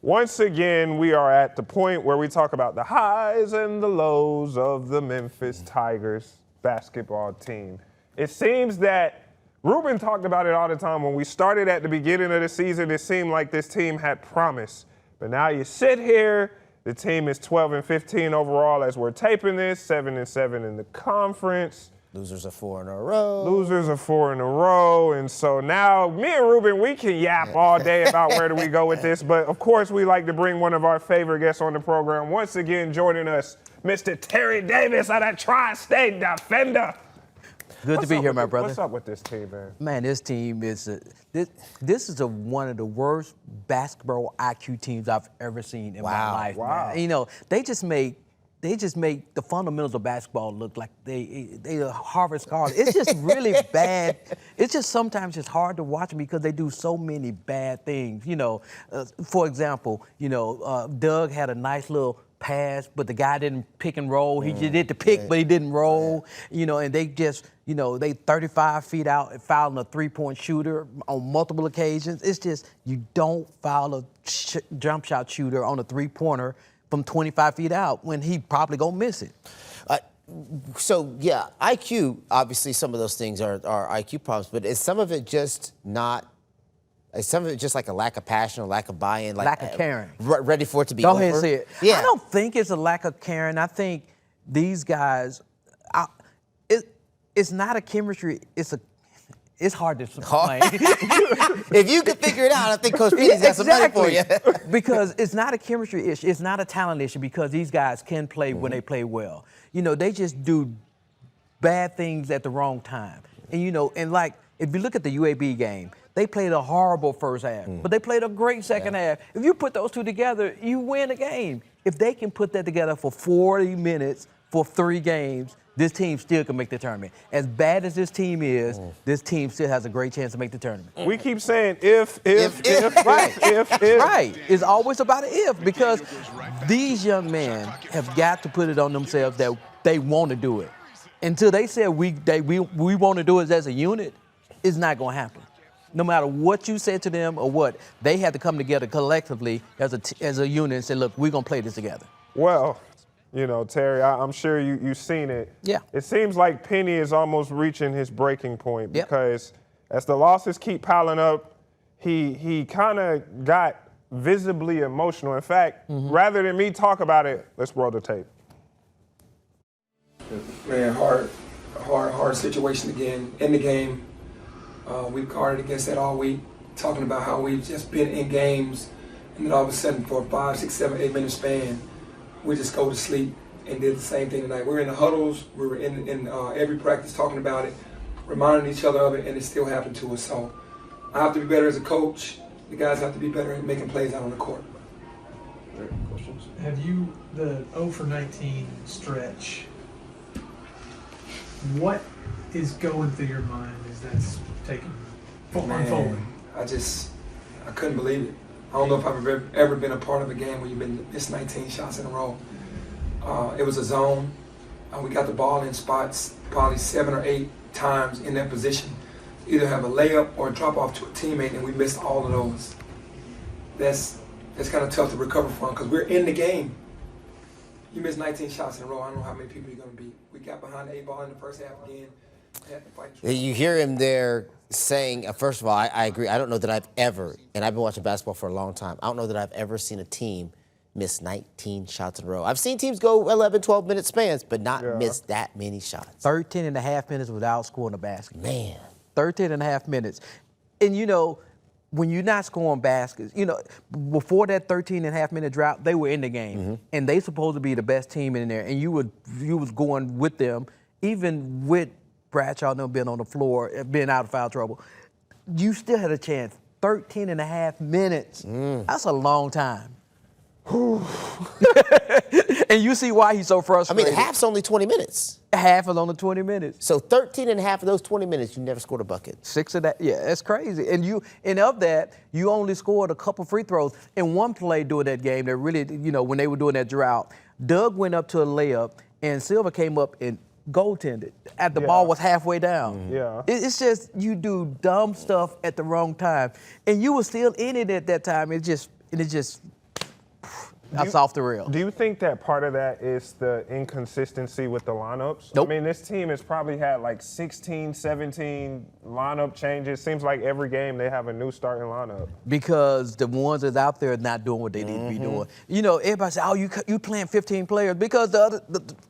Once again, we are at the point where we talk about the highs and the lows of the Memphis Tigers basketball team. It seems that Ruben talked about it all the time. When we started at the beginning of the season, it seemed like this team had promise. But now you sit here, the team is 12-15 overall as we're taping this, 7-7 in the conference. Losers are 4 in a row. Losers are 4 in a row. And so now me and Ruben, we can yap all day about where do we go with this. But, of course, we like to bring one of our favorite guests on the program. Once again, joining us, Mr. Terry Davis of the Tri-State Defender. Good to be here, my brother. What's up with this team, man? Man, this team is this is one of the worst basketball IQ teams I've ever seen in my life. Wow. Man. You know, they just make the fundamentals of basketball look like they are Harvard scholars. It's just really bad. It's just sometimes it's hard to watch them because they do so many bad things. You know, for example, Doug had a nice little pass, but the guy didn't pick and roll. He just did the pick, but he didn't roll. You know, and they just, they 35 feet out and fouling a three-point shooter on multiple occasions. It's just you don't foul a jump shot shooter on a three-pointer from 25 feet out when he probably gonna miss it. So, yeah, IQ, obviously some of those things are IQ problems, but is some of it just like a lack of passion or lack of buy-in? Lack of caring. Ready for it to be Go over? ahead and say it. Yeah. I don't think it's a lack of caring. I think these guys, it's not a chemistry, it's hard to explain. If you could figure it out, I think Coach Petey's got some money for you. Because it's not a chemistry issue. It's not a talent issue because these guys can play when they play well. They just do bad things at the wrong time. And, and like, if you look at the UAB game, they played a horrible first half, but they played a great second half. If you put those two together, you win a game. If they can put that together for 40 minutes for 3 games, this team still can make the tournament. As bad as this team is, this team still has a great chance to make the tournament. We keep saying if. Right. Right. It's always about an if because these young men have got to put it on themselves that they want to do it. Until they say we want to do it as a unit, it's not going to happen. No matter what you say to them or what, they have to come together collectively as a unit and say, look, we're going to play this together. Well, Terry, I'm sure you've seen it. Yeah. It seems like Penny is almost reaching his breaking point Yep. because as the losses keep piling up, he kind of got visibly emotional. In fact, rather than me talk about it, let's roll the tape. Man, hard situation again in the game. We've guarded against that all week, talking about how we've just been in games, and then all of a sudden for a 5, 6, 7, 8 minute span, we just go to sleep and did the same thing tonight. We were in the huddles, we were in every practice talking about it, reminding each other of it, and it still happened to us. So I have to be better as a coach. The guys have to be better at making plays out on the court. Questions? Have you, the 0 for 19 stretch, what is going through your mind as that's unfolding? I couldn't believe it. I don't know if I've ever been a part of a game where you've missed 19 shots in a row. It was a zone. We got the ball in spots probably 7 or 8 times in that position. Either have a layup or a drop off to a teammate, and we missed all of those. That's kind of tough to recover from because we're in the game. You missed 19 shots in a row. I don't know how many people you're going to beat. We got behind the 8 ball in the first half again. Had to fight. You hear him there saying, first of all, I agree. I don't know that I've ever, and I've been watching basketball for a long time, I don't know that I've ever seen a team miss 19 shots in a row. I've seen teams go 11, 12-minute spans, but not miss that many shots. 13 and a half minutes without scoring a basket. Man. 13 and a half minutes. And, when you're not scoring baskets, before that 13 and a half minute drought, they were in the game. And they supposed to be the best team in there. And you was going with them, even with Bradshaw being on the floor, being out of foul trouble. You still had a chance. 13 and a half minutes. That's a long time. And you see why he's so frustrated. Half's only 20 minutes. Half is only 20 minutes. So 13 and a half of those 20 minutes, you never scored a bucket. 6 of that, yeah, that's crazy. And of that, you only scored a couple free throws. In one play during that game that really, when they were doing that drought, Doug went up to a layup and Silver came up and goaltended after the ball was halfway down. Yeah. It's just you do dumb stuff at the wrong time. And you were still in it at that time. It just that's off the rail. Do you think that part of that is the inconsistency with the lineups? Nope. I mean, this team has probably had like 16, 17 lineup changes. Seems like every game they have a new starting lineup. Because the ones that's out there are not doing what they need to be doing. You know, everybody say, "Oh, you playing 15 players," because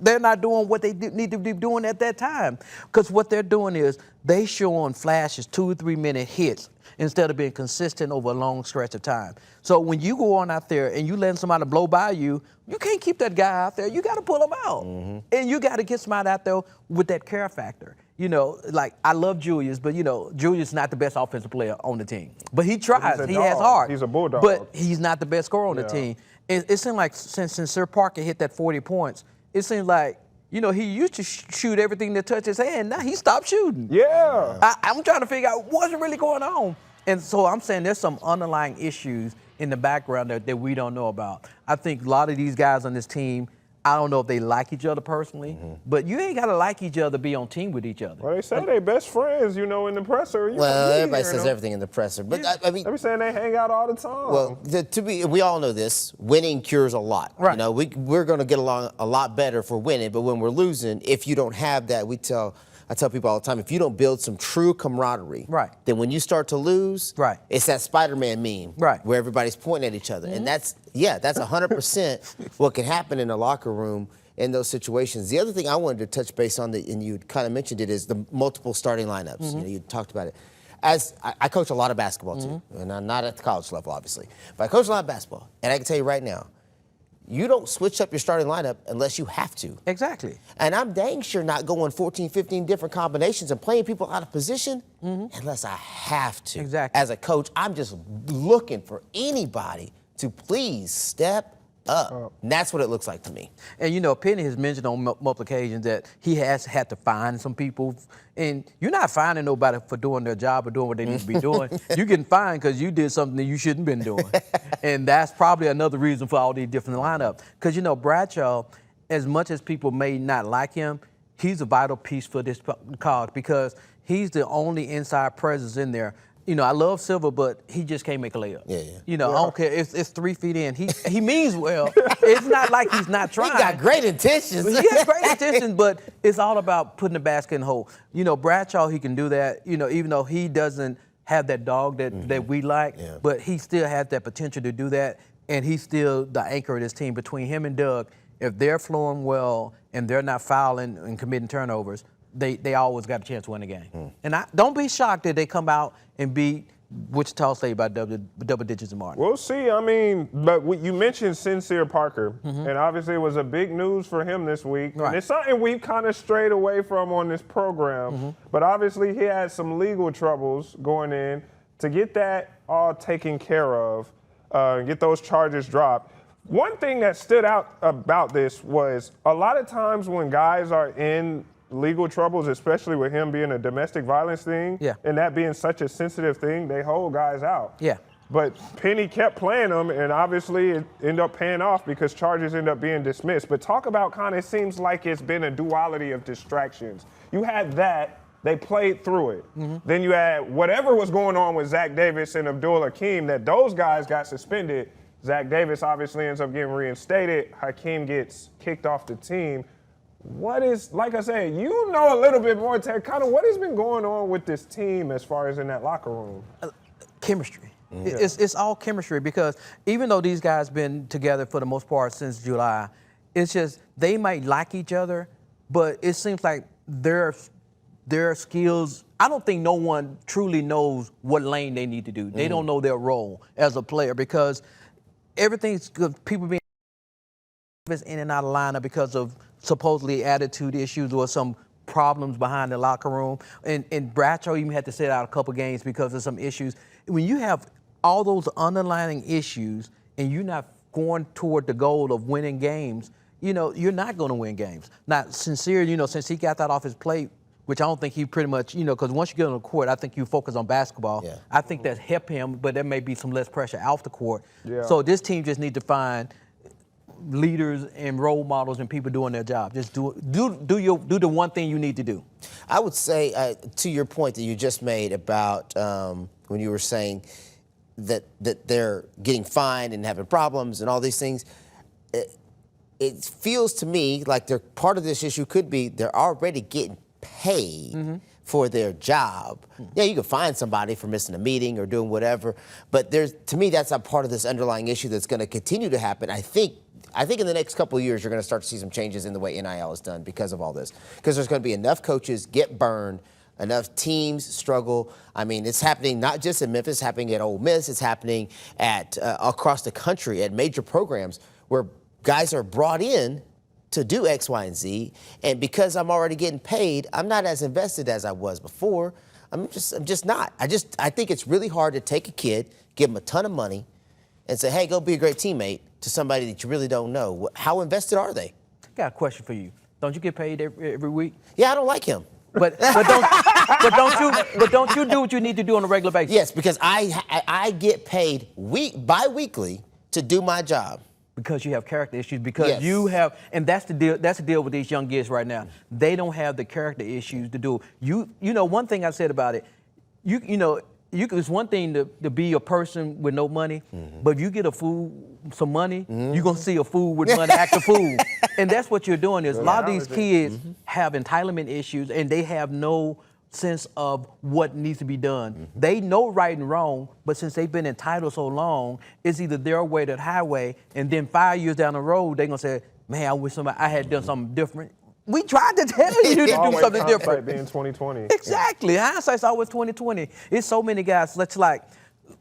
they're not doing what they need to be doing at that time. Because what they're doing is they showing flashes, 2 or 3 minute hits instead of being consistent over a long stretch of time. So when you go on out there and you letting somebody blow by you, you can't keep that guy out there. You got to pull him out, and you got to get somebody out there with that care factor. You know, like I love Julius, but you know, Julius is not the best offensive player on the team. But he tries. He has heart. He's a bulldog. But he's not the best scorer on the team. It seemed like since Sir Parker hit that 40 points, it seems like, you know, he used to shoot everything that touched his hand. Now he stopped shooting. Yeah. I'm trying to figure out what's really going on. And so I'm saying there's some underlying issues in the background that we don't know about. I think a lot of these guys on this team, I don't know if they like each other personally, but you ain't got to like each other to be on team with each other. Well, they say they best friends, you know, in the presser. Well, everybody says everything in the presser. But I mean, They be saying they hang out all the time. well, we all know this. Winning cures a lot. Right. You know, we're going to get along a lot better for winning. But when we're losing, if you don't have that, I tell people all the time, if you don't build some true camaraderie, Right. then when you start to lose, Right. it's that Spider-Man meme, Right. where everybody's pointing at each other. And that's 100% what can happen in a locker room in those situations. The other thing I wanted to touch base on, and you kind of mentioned it, is the multiple starting lineups. You know, you talked about it. As I coach a lot of basketball too, and I'm not at the college level, obviously, but I coach a lot of basketball. And I can tell you right now, you don't switch up your starting lineup unless you have to. Exactly. And I'm dang sure not going 14, 15 different combinations and playing people out of position unless I have to. Exactly. As a coach, I'm just looking for anybody to please step up. And that's what it looks like to me. And you know, Penny has mentioned on multiple occasions that he has had to find some people. And you're not finding nobody for doing their job or doing what they need to be doing. You're getting fined because you did something that you shouldn't have been doing. And that's probably another reason for all these different lineups. Because, you know, Bradshaw, as much as people may not like him, he's a vital piece for this cause because he's the only inside presence in there. You know, I love Silver, but he just can't make a layup. Yeah. You know, I don't care. It's 3 feet in. He means well. It's not like he's not trying. He got great intentions. He has great intentions, but it's all about putting the basket in the hole. You know, Bradshaw, he can do that. You know, even though he doesn't have that dog that we like, but he still has that potential to do that, and he's still the anchor of this team. Between him and Doug, if they're flowing well and they're not fouling and committing turnovers, they always got a chance to win the game. And don't be shocked that they come out and beat Wichita State by double digits in Martin. We'll see. I mean, but you mentioned Sincere Parker, and obviously it was a big news for him this week. Right. And it's something we've kind of strayed away from on this program. But obviously he had some legal troubles going in. To get that all taken care of, get those charges dropped. One thing that stood out about this was a lot of times when guys are in legal troubles, especially with him being a domestic violence thing, and that being such a sensitive thing, they hold guys out. Yeah. But Penny kept playing them, and obviously it ended up paying off because charges end up being dismissed. But talk about kind of seems like it's been a duality of distractions. You had that, they played through it. Then you had whatever was going on with Zach Davis and Abdul Hakim, that those guys got suspended. Zach Davis obviously ends up getting reinstated. Hakim gets kicked off the team. What is, like I said, you know a little bit more, Ted, kind of what has been going on with this team as far as in that locker room? Chemistry. It's all chemistry because even though these guys been together for the most part since July, it's just they might like each other, but it seems like their skills, I don't think no one truly knows what lane they need to do. They don't know their role as a player because everything's good. People being in and out of lineup because of supposedly attitude issues or some problems behind the locker room. And Bradshaw even had to sit out a couple games because of some issues. When you have all those underlying issues and you're not going toward the goal of winning games, you know, you're not going to win games. Now, Sincere, you know, since he got that off his plate, which I don't think he pretty much, you know, because once you get on the court, I think you focus on basketball. Yeah. I think that's helped him, but there may be some less pressure off the court. Yeah. So this team just need to find leaders and role models and people doing their job. Just do the one thing you need to do. I would say, to your point that you just made about when you were saying that they're getting fined and having problems and all these things, it feels to me like they're part of this issue could be they're already getting paid for their job. Yeah, you can find somebody for missing a meeting or doing whatever, but to me that's a part of this underlying issue that's going to continue to happen. I think in the next couple of years you're going to start to see some changes in the way NIL is done because of all this. Because there's going to be enough coaches get burned, enough teams struggle. I mean, it's happening not just in Memphis, it's happening at Ole Miss, it's happening at across the country at major programs where guys are brought in to do X, Y, and Z, and because I'm already getting paid, I'm not as invested as I was before. I'm just not. I think it's really hard to take a kid, give him a ton of money, and say, hey, go be a great teammate to somebody that you really don't know. How invested are they? I got a question for you. Don't you get paid every week? Yeah, I don't like him. But don't you do what you need to do on a regular basis? Yes, because I get paid bi-weekly to do my job. Because you have character issues, because Yes. you have, and that's the deal. That's the deal with these young kids right now. They don't have the character issues to do. You know, one thing I said about it, it's one thing to be a person with no money, but if you get a fool some money, you're gonna see a fool with money act a fool, and that's what you're doing. Is a lot of these kids have entitlement issues, and they have no sense of what needs to be done. They know right and wrong, but since they've been entitled so long, it's either their way or the highway, and then 5 years down the road, they're gonna say, man, I wish I had done something different. We tried to tell you to do Always something hindsight different. being 2020. Exactly. Hindsight's always 2020. It's so many guys. Let's like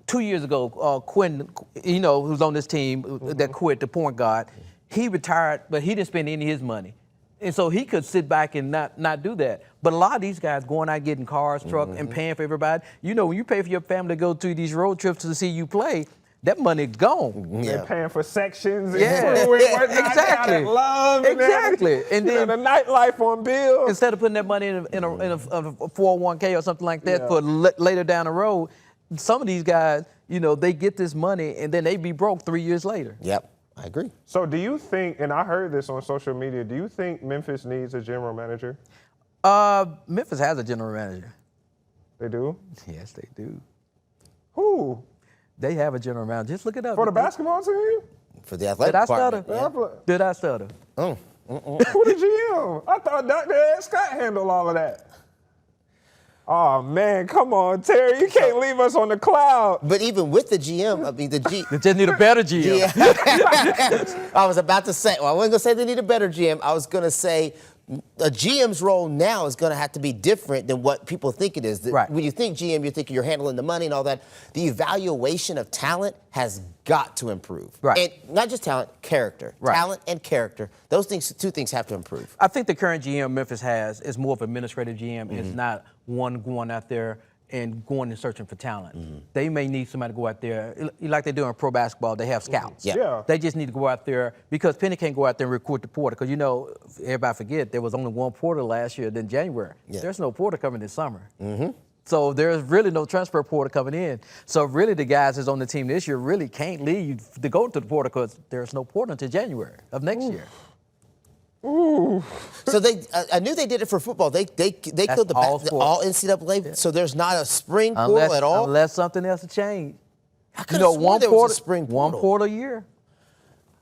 2 years ago, Quinn, who's on this team that quit, the point guard, he retired, but he didn't spend any of his money. And so he could sit back and not do that. But a lot of these guys going out getting cars, trucks, and paying for everybody. You know, when you pay for your family to go to these road trips to see you play, that money's gone. They're paying for sections and Yeah. food and whatnot. Exactly. Out at Love and Exactly. And then the nightlife on bills. instead of putting that money in a 401k or something like that Yeah. for later down the road, some of these guys, they get this money and then they be broke 3 years later. Yep, I agree. So do you think, and I heard this on social media, do you think Memphis needs a general manager? Memphis has a general manager. They do? Yes, they do. Who? They have a general manager. Just look it up. For the basketball team? For the athletic Did I stutter? department. Yeah. Did I stutter? Who the GM? I thought Dr. Ed Scott handled all of that. Oh, man, come on, Terry. You can't leave us on the cloud. But even with the GM, I mean, They just need a better GM. I was about to say, well, I wasn't going to say they need a better GM. I was going to say a GM's role now is going to have to be different than what people think it is. Right. When you think GM, you're thinking you're handling the money and all that. The evaluation of talent has got to improve. Right. And not just talent, character. Right. Talent and character. Those things, two things have to improve. I think the current GM Memphis has is more of an administrative GM. It's not one going out there and going and searching for talent. They may need somebody to go out there, like they do in pro basketball, they have scouts. Yeah. They just need to go out there, because Penny can't go out there and recruit the porter, because everybody forget, there was only one porter last year, then January. Yeah. There's no porter coming this summer. So there's really no transfer porter coming in. So really the guys that's on the team this year really can't leave to go to the porter, because there's no porter until January of next year. So I knew they did it for football. They killed the all all sports. NCAA. So there's not a spring portal at all. Unless something else has changed. I could have sworn there was a spring one portal. portal a year.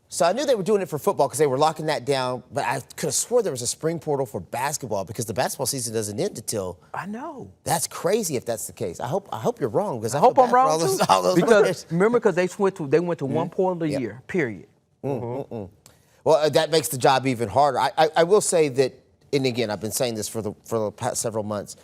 So I knew they were doing it for football because they were locking that down, but I could have swore there was a spring portal for basketball because the basketball season doesn't end until. I know. That's crazy if that's the case. I hope you're wrong because I hope I'm wrong all too. those, all those Because players. remember, because they went to one portal a year. Period. Well, that makes the job even harder. I will say that, and again, I've been saying this for the past several months.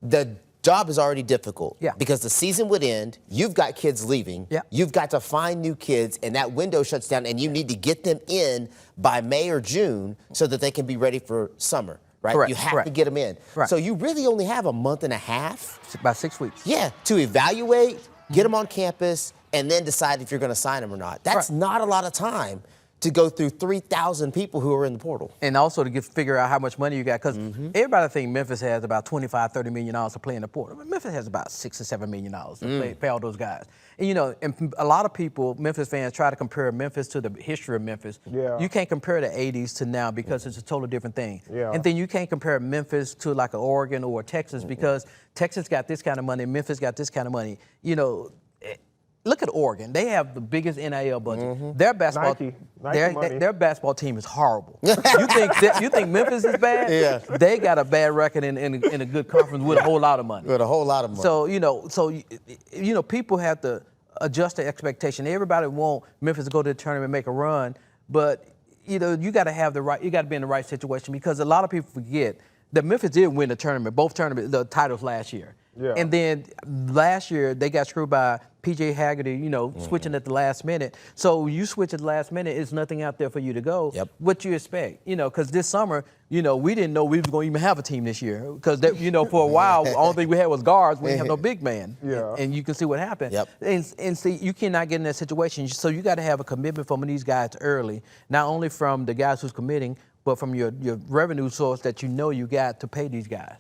The job is already difficult. Yeah. Because the season would end. You've got kids leaving. Yeah. You've got to find new kids, and that window shuts down, and you need to get them in by May or June so that they can be ready for summer. Right? Correct, You have correct. to get them in. Right. So you really only have a month and a half. About 6 weeks. Yeah, to evaluate, get them on campus, and then decide if you're going to sign them or not. That's Right. not a lot of time to go through 3,000 people who are in the portal. And also to figure out how much money you got, because everybody think Memphis has about $25-30 million to play in the portal. But Memphis has about $6 or $7 million to pay all those guys. And and a lot of people, Memphis fans, try to compare Memphis to the history of Memphis. Yeah. You can't compare the 80s to now because it's a totally different thing. Yeah. And then you can't compare Memphis to like an Oregon or Texas because Texas got this kind of money, Memphis got this kind of money. look at Oregon. They have the biggest NIL budget. Their basketball, Nike money. their basketball team is horrible. you think Memphis is bad? Yeah. They got a bad record in a good conference with a whole lot of money. With a whole lot of money. So people have to adjust their expectation. Everybody want Memphis to go to the tournament and make a run, but you got to have you got to be in the right situation, because a lot of people forget that Memphis did win the tournament, the titles last year. Yeah. And then last year they got screwed by P.J. Haggerty, switching at the last minute. So you switch at the last minute, there's nothing out there for you to go. Yep. What you expect, because this summer, we didn't know we was going to even have a team this year, because for a while, the only thing we had was guards. We didn't have no big man. Yeah. And you can see what happened. Yep. And see, you cannot get in that situation. So you got to have a commitment from these guys early, not only from the guys who's committing, but from your revenue source that you got to pay these guys.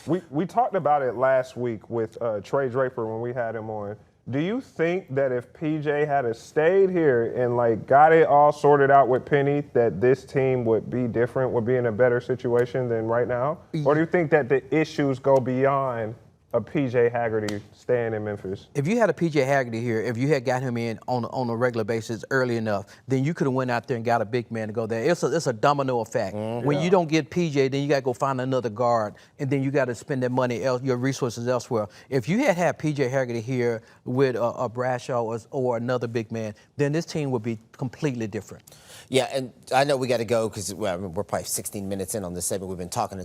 We talked about it last week with Trey Draper when we had him on. Do you think that if PJ had stayed here and got it all sorted out with Penny, that this team would be different, would be in a better situation than right now? Or do you think that the issues go beyond a PJ Haggerty staying in Memphis? If you had a PJ Haggerty here, if you had got him in on a regular basis early enough, then you could have went out there and got a big man to go there. It's a domino effect. When you don't get PJ, then you got to go find another guard, and then you got to spend that money, your resources elsewhere. If you had PJ Haggerty here with a Bradshaw or another big man, then this team would be completely different. Yeah, and I know we got to go because we're probably 16 minutes in on this segment. We've been talking.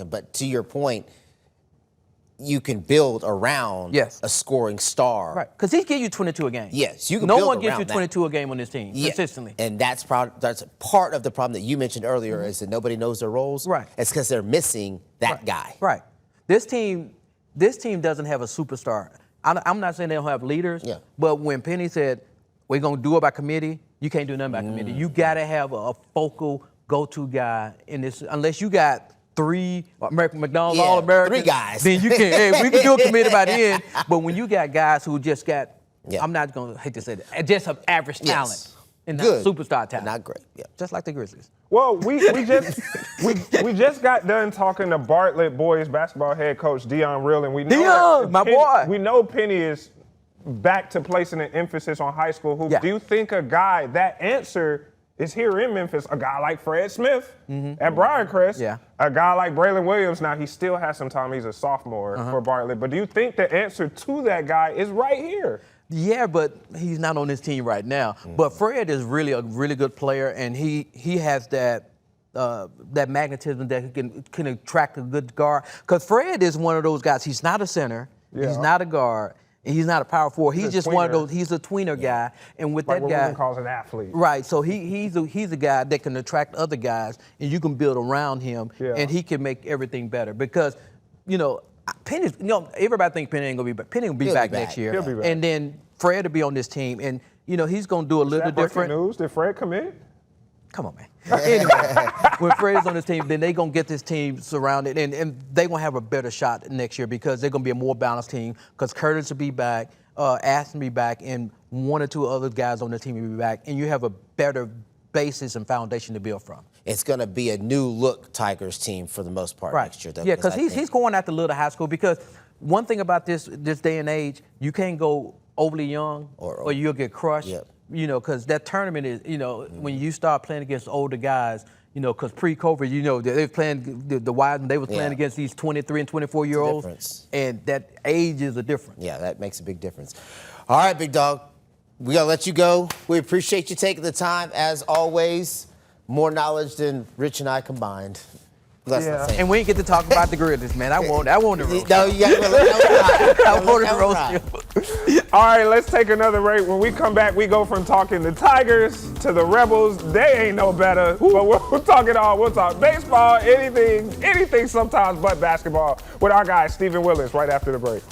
But to your point, you can build around a scoring star. Right, because he gives you 22 a game. Yes, you can No build one gives around you 22 a game on this team consistently. And that's part of the problem that you mentioned earlier is that nobody knows their roles. Right. It's because they're missing that guy. Right. This team doesn't have a superstar. I'm not saying they don't have leaders, but when Penny said, we're going to do it by committee, you can't do nothing by committee. You got to have a focal go-to guy in this, unless you got 3 McDonald's All-Americans. 3 guys. Then you can, we can do a committee by the end. But when you got guys who just got, I'm not going to hate to say that, just an average talent and not superstar talent. Not great. Yeah. Just like the Grizzlies. Well, we just got done talking to Bartlett boys basketball head coach Dion Real, and we know my boy. We know Penny is back to placing an emphasis on high school hoops. Do you think that answer is here in Memphis? A guy like Fred Smith at Briarcrest, a guy like Braylon Williams. Now he still has some time; he's a sophomore for Bartlett. But do you think the answer to that guy is right here? Yeah, but he's not on this team right now. But Fred is really a really good player, and he has that magnetism that he can attract a good guard. Because Fred is one of those guys. He's not a center. He's not a guard. And he's not a power forward. He's just one of those. He's a tweener guy, and with that guy, Ruben calls an athlete. Right. So he's a guy that can attract other guys, and you can build around him, and he can make everything better. Because, Penny's, everybody thinks Penny ain't gonna be back. Penny will be back next year. He'll be back. And then Fred will be on this team, and he's gonna do a little different. News? Did Fred commit? Come on, man. Anyway, when Fred's on this team, then they're going to get this team surrounded, and they're going to have a better shot next year because they're going to be a more balanced team because Curtis will be back, Aston will be back, and 1 or 2 other guys on the team will be back, and you have a better basis and foundation to build from. It's going to be a new look Tigers team for the most part next year. Though, yeah, because he's going after little high school because one thing about this day and age, you can't go overly young or you'll get crushed. Yep. Because that tournament is, when you start playing against older guys, because pre-COVID, they were playing the Wiseman, they were playing against these 23 and 24-year-olds. And that age is a difference. Yeah, that makes a big difference. All right, big dog. We got to let you go. We appreciate you taking the time, as always. More knowledge than Rich and I combined. And we ain't get to talk about the Grizzlies, man. I want to roast. No, you got to let roast. All right, let's take another break. When we come back, we go from talking the Tigers to the Rebels. They ain't no better. But we'll talk it all. We'll talk baseball, anything sometimes but basketball with our guy, Stephen Willis, right after the break.